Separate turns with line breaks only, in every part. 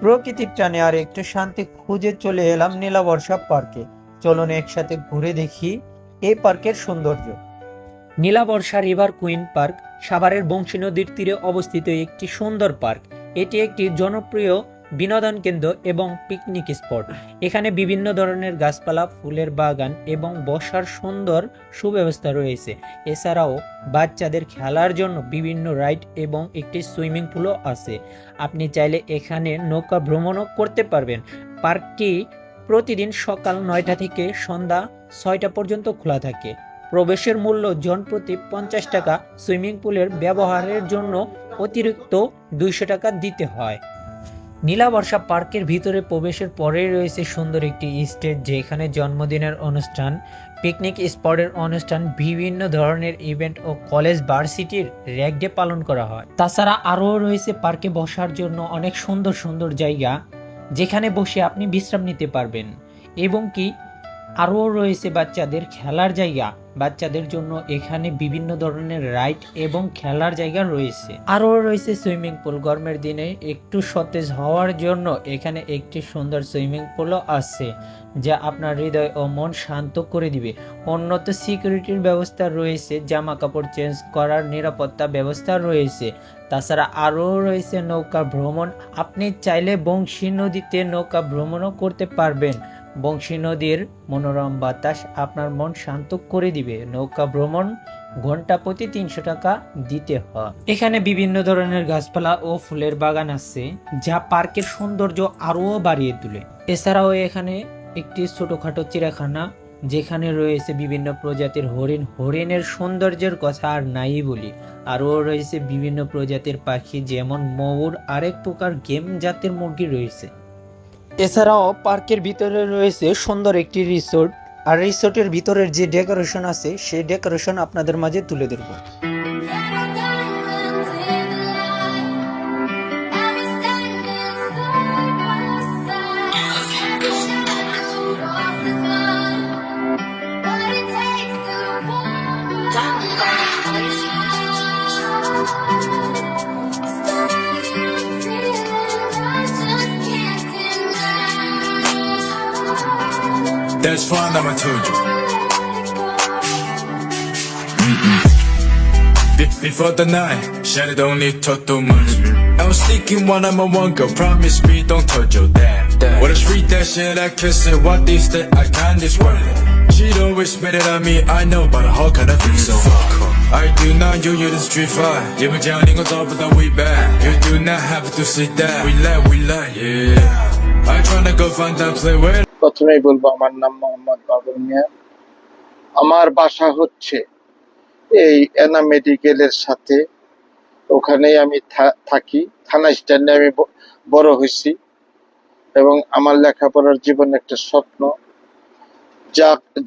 প্রকৃতির টানে আর একটু শান্তি খুঁজে চলে এলাম নীলাবর্ষা পার্কে। চলুন একসাথে ঘুরে দেখি এই পার্কের সৌন্দর্য। নীলাবর্ষা রিভার কুইন পার্ক সাভারের বংশী নদীর তীরে অবস্থিত একটি সুন্দর পার্ক। এটি একটি জনপ্রিয় বিনোদন কেন্দ্র এবং পিকনিক স্পট। এখানে বিভিন্ন ধরনের গাছপালা, ফুলের বাগান এবং বসার সুন্দর সুব্যবস্থা রয়েছে। এছাড়াও বাচ্চাদের খেলার জন্য বিভিন্ন রাইড এবং একটি সুইমিং পুলও আছে। আপনি চাইলে এখানে নৌকা ভ্রমণও করতে পারবেন। পার্কটি প্রতিদিন সকাল 9টা থেকে সন্ধ্যা 6টা পর্যন্ত খোলা থাকে। প্রবেশের মূল্য জনপ্রতি 50 টাকা। সুইমিং পুলের ব্যবহারের জন্য অতিরিক্ত 200 টাকা দিতে হয়। নীলাবর্ষা পার্কের ভিতরে প্রবেশের পরেই রয়েছে সুন্দর একটি স্টেজ, যেখানে জন্মদিনের অনুষ্ঠান, পিকনিক স্পটের অনুষ্ঠান, বিভিন্ন ধরনের ইভেন্ট ও কলেজ ভার্সিটির র্যাগ ডে পালন করা হয়। তাছাড়া আরও রয়েছে পার্কে বসার জন্য অনেক সুন্দর সুন্দর জায়গা, যেখানে বসে আপনি বিশ্রাম নিতে পারবেন। এবং কি আরও রয়েছে বাচ্চাদের খেলার জায়গা। বাচ্চাদের জন্য এখানে বিভিন্ন ধরনের রাইড এবং খেলার জায়গা রয়েছে। আরও রয়েছে সুইমিং পুল। গরমের দিনে একটু সতেজ হওয়ার জন্য এখানে একটি সুন্দর সুইমিং পুলও আছে, যা আপনার হৃদয় ও মন শান্ত করে দিবে। উন্নত সিকিউরিটির ব্যবস্থা রয়েছে, জামা কাপড় চেঞ্জ করার নিরাপত্তা ব্যবস্থা রয়েছে। তাছাড়া আরও রয়েছে নৌকা ভ্রমণ। আপনি চাইলে বংশী নদীতে নৌকা ভ্রমণও করতে পারবেন। বংশী নদীর মনোরম বাতাস আপনার মন শান্ত করে দিবে। নৌকা ভ্রমণ ঘন্টা প্রতি 300 টাকা দিতে হয়। এখানে বিভিন্ন ধরনের গাছপালা ও ফুলের বাগান আছে, যা পার্কের সৌন্দর্য আরও বাড়িয়ে তোলে। এছাড়াও এখানে একটি ছোটখাটো চিড়িয়াখানা, যেখানে রয়েছে বিভিন্ন প্রজাতির হরিণ। হরিণের সৌন্দর্যের কথা আর নাই বলি। আরও রয়েছে বিভিন্ন প্রজাতির পাখি, যেমন ময়ূর, আরেক প্রকার গেম জাতের মুরগি রয়েছে। এছাড়াও পার্কের ভিতরে রয়েছে সুন্দর একটি রিসোর্ট, আর রিসোর্টের ভিতরের যে ডেকোরেশন আছে সেই ডেকোরেশন আপনাদের মাঝে তুলে ধরবো।
That's fine, I'ma told you. Before the night, shut it, don't need talk too much. I was thinking one, I'm a one girl, promise me don't touch your dad. What a street that shit, I kiss it, what this that I can't describe it. She'd always spit it at me, I know, but how can I feel so I do not you the street fight. You been drowning on top of the way back. You do not have to sit there. We lie, yeah. I tryna go find that play where.
প্রথমেই বলবো আমার নাম মোহাম্মদ বাবুল মিয়া। আমার বাসা হচ্ছে এই এনা মেডিকেলের সাথে, ওখানেই আমি থাকি। থানা স্ট্যান্ডে আমি বড় হয়েছি এবং আমার লেখাপড়ার জীবন একটা স্বপ্ন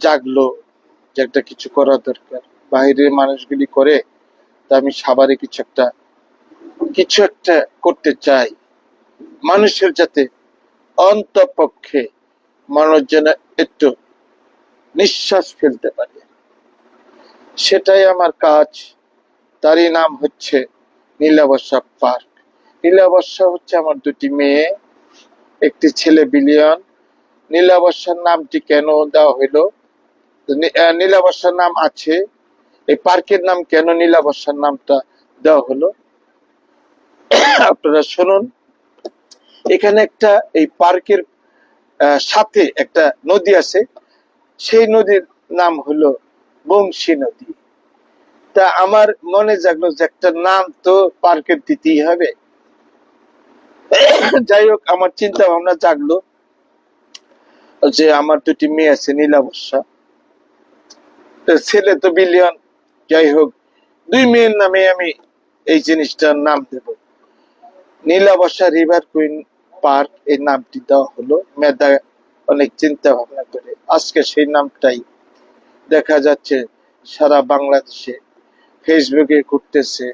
জাগলো যে একটা কিছু করা দরকার। বাইরের মানুষগুলি করে, তা আমি সাভারে কিছু একটা করতে চাই, মানুষের যাতে অন্তপক্ষে মানুষ যেন একটু নিঃশ্বাস ফেলতে পারে, সেটাই আমার কাজ। তারই নাম হচ্ছে নীলাবর্ষা পার্ক। নীলাবর্ষা হচ্ছে আমার দুটি মেয়ে, একটি ছেলে বিলিয়ন। নীলাবর্ষার নামটি কেন দেওয়া হইলো? নীলাবর্ষার নাম আছে, এই পার্কের নাম কেন নীলাবর্ষার নামটা দেওয়া হলো আপনারা শুনুন। এখানে একটা এই পার্কের সাথে একটা নদী আছে, সেই নদীর নাম হলো বংশী নদী। তা আমার মনে জাগলো যে একটা নাম তো পার্কের দিতেই হবে। যাই হোক, আমার চিন্তা ভাবনা জাগলো যে আমার দুটি মেয়ে আছে, নীলাবর্ষা, ছেলে তো বিলিয়ন। যাই হোক, দুই মেয়ের নামে আমি এই জিনিসটার নাম দেব। নীলাবর্ষা রিভার কুইন পার্ক এই নামটি দেওয়া হলো মেধা অনেক চিন্তা ভাবনা করে। আজকে সেই নামটাই দেখা যাচ্ছে সারা বাংলাদেশে ফেসবুকে ঘুরতেছে।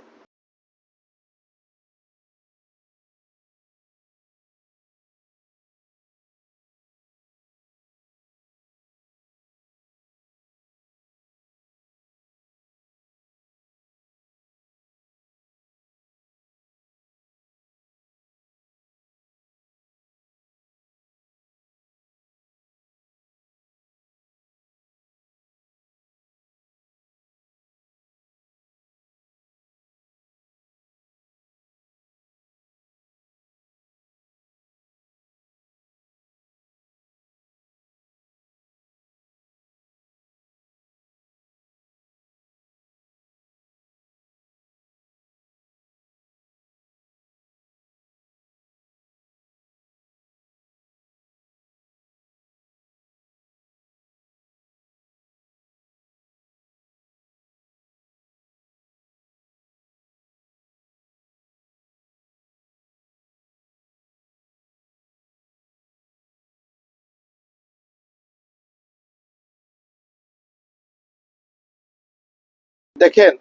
দেখেন,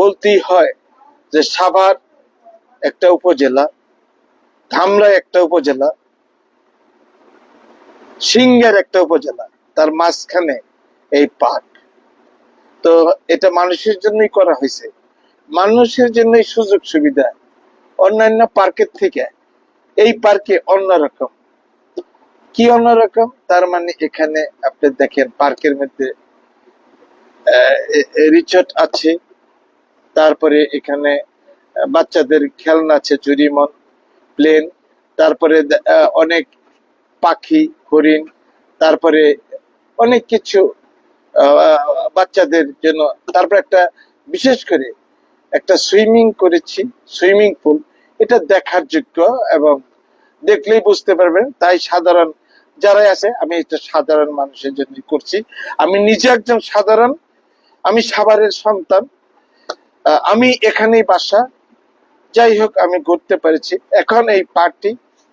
বলতেই হয় যে সাভার একটা উপজেলা, ধামরাই একটা উপজেলা, সিংহের একটা উপজেলা, তার মাঝখানে এই পার্ক। তো এটা মানুষের জন্যই করা হয়েছে, মানুষের জন্যই সুযোগ সুবিধা। অন্যান্য পার্কের থেকে এই পার্কে অন্যরকম। কি অন্যরকম? তার মানে এখানে আপনি দেখেন পার্কের মধ্যে রিসোর্ট আছে, তারপরে এখানে বাচ্চাদের খেলনা আছে, জুরিমন, প্লেন, তারপরে অনেক পাখি, হরিণ, তারপরে অনেক কিছু বাচ্চাদের জন্য। তারপর একটা বিশেষ করে একটা সুইমিং করেছি, সুইমিং পুল, এটা দেখার যোগ্য এবং দেখলেই বুঝতে পারবেন। তাই সাধারণ যারাই আছে, আমি এটা সাধারণ মানুষের জন্য করছি। আমি নিজে একজন সাধারণ, আমি সাভারের সন্তান, আমি এখানেই বাসা। যাই হোক, আমি ঘুরতে পেরেছি। এখন এই পার্কটি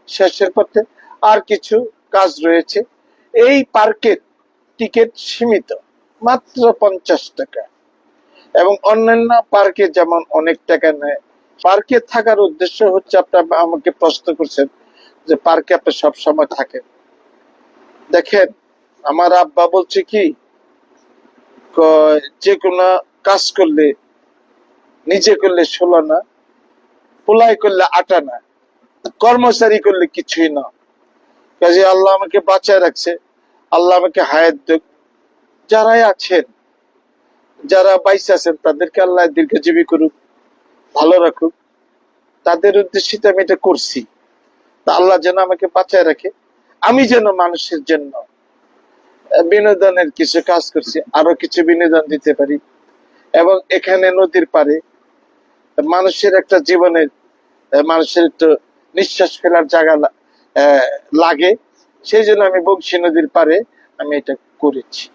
শেষের পথে, আর কিছু কাজ রয়েছে। এই পার্কের টিকিট সীমিত, মাত্র 50 টাকা, এবং অন্যান্য পার্কে যেমন অনেক টাকা নেয়। পার্কে থাকার উদ্দেশ্য হচ্ছে, আপনার আমাকে প্রশ্ন করছেন যে পার্কে আপনি সবসময় থাকেন। দেখেন, আমার আব্বা বলছে কি, যে কোনো কাজ করলে নিজে করলে 16 না, পোলাই করলে 8 না, কর্মচারী করলে কিছুই না। কাজে আল্লাহ আমাকে বাঁচায় রাখছে, আল্লাহ আমাকে হায়াত দেখ। যারাই আছেন, যারা বাইসে আছেন, তাদেরকে আল্লাহ দীর্ঘজীবী করুক, ভালো রাখুক। তাদের উদ্দেশ্যে আমি এটা করছি। তা আল্লাহ যেন আমাকে বাঁচায় রাখে, আমি যেন মানুষের জন্য বিনোদনের কিছু কাজ করছি, আরো কিছু বিনোদন দিতে পারি। এবং এখানে নদীর পাড়ে মানুষের একটা জীবনের, মানুষের একটু নিঃশ্বাস ফেলার জায়গা লাগে, সেই জন্য আমি বংশী নদীর পাড়ে আমি এটা করেছি।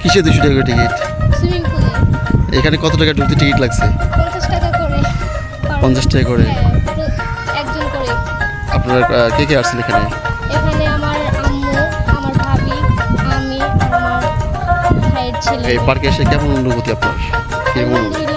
কিসে 200 টাকা টিকিট?
সুইমিং পুলে
এখানে কত টাকা ঢুকতে টিকিট লাগছে?
50 টাকা করে।
50 টাকা করে?
হ্যাঁ, একজন করে।
আপনারা কে কে আসছেন এখানে?
এখানে আমার আম্মু, আমার ভাবি, আমি আর আমার ভাইয়ের ছেলে।
এই পার্কে এসে কেমন অনুভূতি আপনার? কিরকম অনুভূতি?